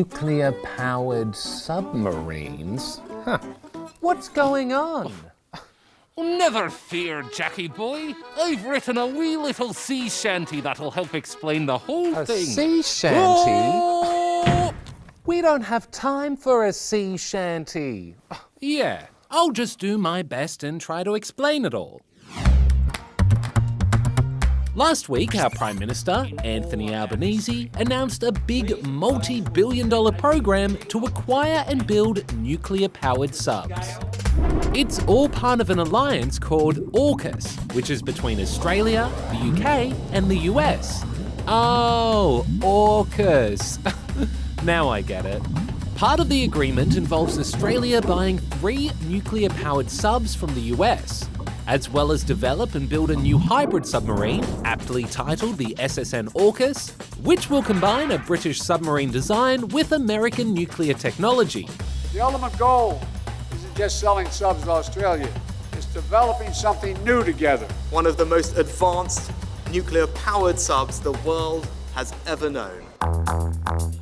nuclear-powered submarines? Huh. What's going on? Never fear, Jackie boy. I've written a wee little sea shanty that'll help explain the whole A thing. sea shanty? Oh! We don't have time for a sea shanty. Yeah, I'll just do my best and try to explain it all. Last week, our Prime Minister, Anthony Albanese, announced a big multi-billion-dollar program to acquire and build nuclear-powered subs. It's all part of an alliance called AUKUS, which is between Australia, the UK, and the US. Oh, AUKUS. Now I get it. Part of the agreement involves Australia buying 3 nuclear-powered subs from the US, as well as develop and build a new hybrid submarine, aptly titled the SSN AUKUS, which will combine a British submarine design with American nuclear technology. The ultimate goal isn't just selling subs to Australia, it's developing something new together. One of the most advanced nuclear-powered subs the world has ever known.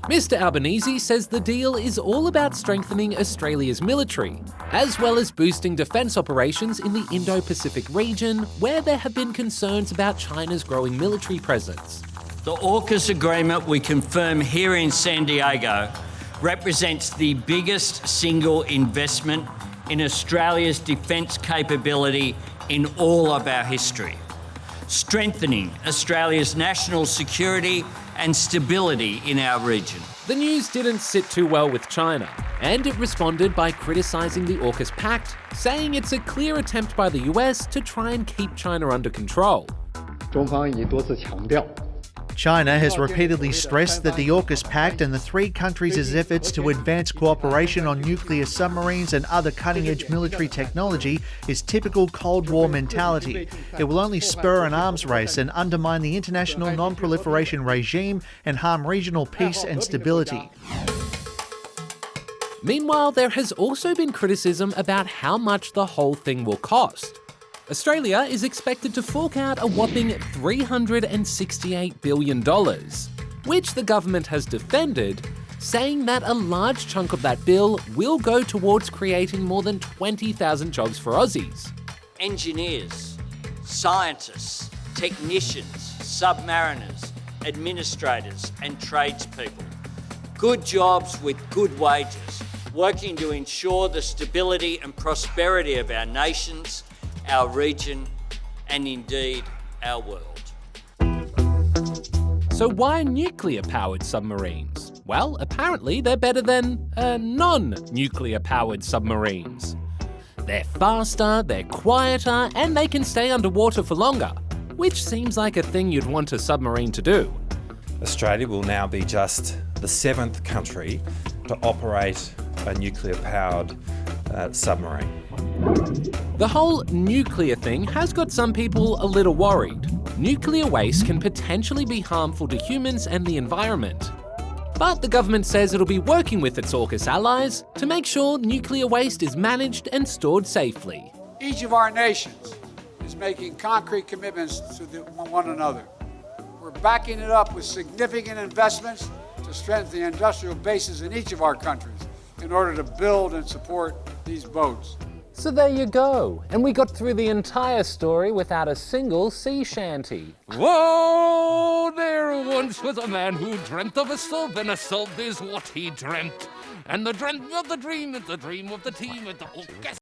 Mr. Albanese says the deal is all about strengthening Australia's military, as well as boosting defence operations in the Indo-Pacific region, where there have been concerns about China's growing military presence. The AUKUS agreement we confirm here in San Diego represents the biggest single investment in Australia's defence capability in all of our history, strengthening Australia's national security and stability in our region. The news didn't sit too well with China, and it responded by criticising the AUKUS Pact, saying it's a clear attempt by the US to try and keep China under control. China has repeatedly stressed that the AUKUS Pact and the 3 countries' efforts to advance cooperation on nuclear submarines and other cutting-edge military technology is typical Cold War mentality. It will only spur an arms race and undermine the international non-proliferation regime and harm regional peace and stability. Meanwhile, there has also been criticism about how much the whole thing will cost. Australia is expected to fork out a whopping $368 billion, which the government has defended, saying that a large chunk of that bill will go towards creating more than 20,000 jobs for Aussies. Engineers, scientists, technicians, submariners, administrators and tradespeople. Good jobs with good wages, working to ensure the stability and prosperity of our nations, our region, and indeed our world. So why nuclear-powered submarines? Well, apparently they're better than non-nuclear-powered submarines. They're faster, they're quieter, and they can stay underwater for longer, which seems like a thing you'd want a submarine to do. Australia will now be just the 7th country to operate a nuclear-powered submarine. The whole nuclear thing has got some people a little worried. Nuclear waste can potentially be harmful to humans and the environment. But the government says it'll be working with its AUKUS allies to make sure nuclear waste is managed and stored safely. Each of our nations is making concrete commitments to one another. We're backing it up with significant investments to strengthen the industrial bases in each of our countries in order to build and support these boats. So there you go, and we got through the entire story without a single sea shanty. Whoa! There once was a man who dreamt of a sub, and a sub is what he dreamt. And the dream of the dream is the dream of the team at the AUKUS